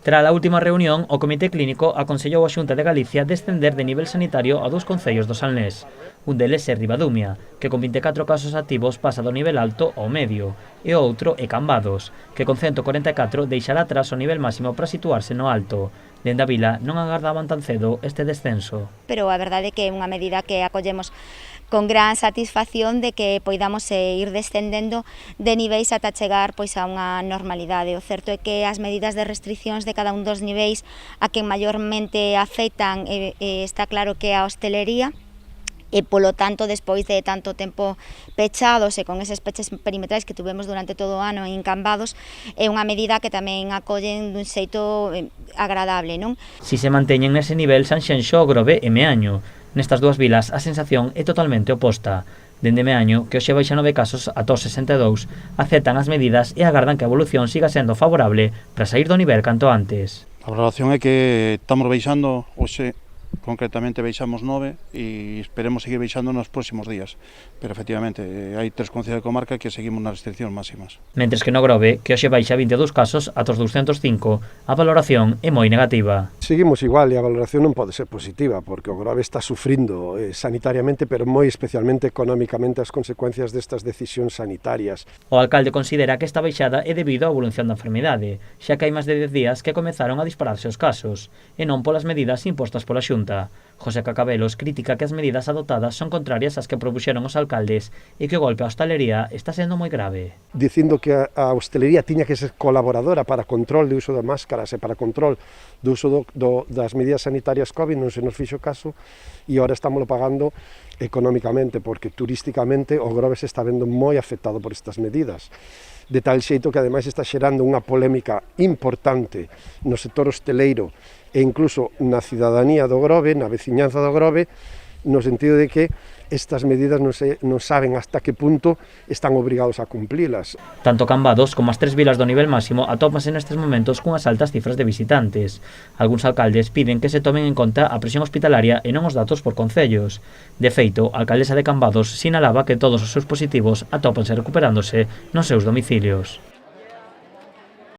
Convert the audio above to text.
Tras a última reunión, o Comité Clínico aconsellou a Xunta de Galicia descender de nivel sanitario a 2 concellos do Salnés. Un deles é Ribadumia, que con 24 casos activos pasa do nivel alto ao medio, e o outro é Cambados, que con 144 deixará atrás o nivel máximo para situarse no alto. Dende a vila non agardaban tan cedo este descenso. Pero a verdade é que é unha medida que acollemos con gran satisfacción de que poidamos ir descendendo de niveis ata chegar pois a unha normalidade. O certo é que as medidas de restriccións de cada un dos niveis a que maiormente afectan está claro que a hostelería, e polo tanto, despois de tanto tempo pechados e con eses peches perimetrais que tuvemos durante todo o ano en Cambados, é unha medida que tamén acollen dun xeito agradable, non? Si se manteñen nese nivel Sanxenxo, Grove e Meaño. Nestas dúas vilas a sensación é totalmente oposta. Dende Meaño, que hoxe baixa 9 casos a 62, aceptan as medidas e agardan que a evolución siga sendo favorable para sair do nivel canto antes. A valoración é que estamos baixando hoxe. Concretamente baixamos 9 e esperemos seguir baixando nos próximos días, pero efectivamente hai 3 concellos de comarca que seguimos nas restriccións máximas. Mentres que no Grove, que hoxe baixa 22 casos ata os 205, a valoración é moi negativa. Seguimos igual e a valoración non pode ser positiva, porque o Grove está sufrindo sanitariamente, pero moi especialmente económicamente as consecuencias destas decisións sanitarias. O alcalde considera que esta baixada é debido á evolución da enfermidade, xa que hai máis de 10 días que comezaron a dispararse os casos, e non polas medidas impostas pola Xunta. José Cacabelos critica que as medidas adoptadas son contrarias ás que propuxeron os alcaldes e que o golpe á hostalería está sendo moi grave. Dicindo que a hostelería tiña que ser colaboradora para control de uso de máscaras e para control do uso das medidas sanitarias COVID, non se nos fixo caso e agora estamos pagando económicamente porque turísticamente o Grove se está vendo moi afectado por estas medidas. De tal xeito que ademais está xerando unha polémica importante no sector hosteleiro e incluso na cidadanía do Grove, na veciñanza do Grove, no sentido de que estas medidas non saben hasta que punto están obrigados a cumplilas. Tanto Cambados como as 3 vilas do nivel máximo atópanse nestes momentos cunhas altas cifras de visitantes. Algúns alcaldes piden que se tomen en conta a presión hospitalaria e non os datos por concellos. De feito, a alcaldesa de Cambados sinalaba que todos os seus positivos atópanse recuperándose nos seus domicilios.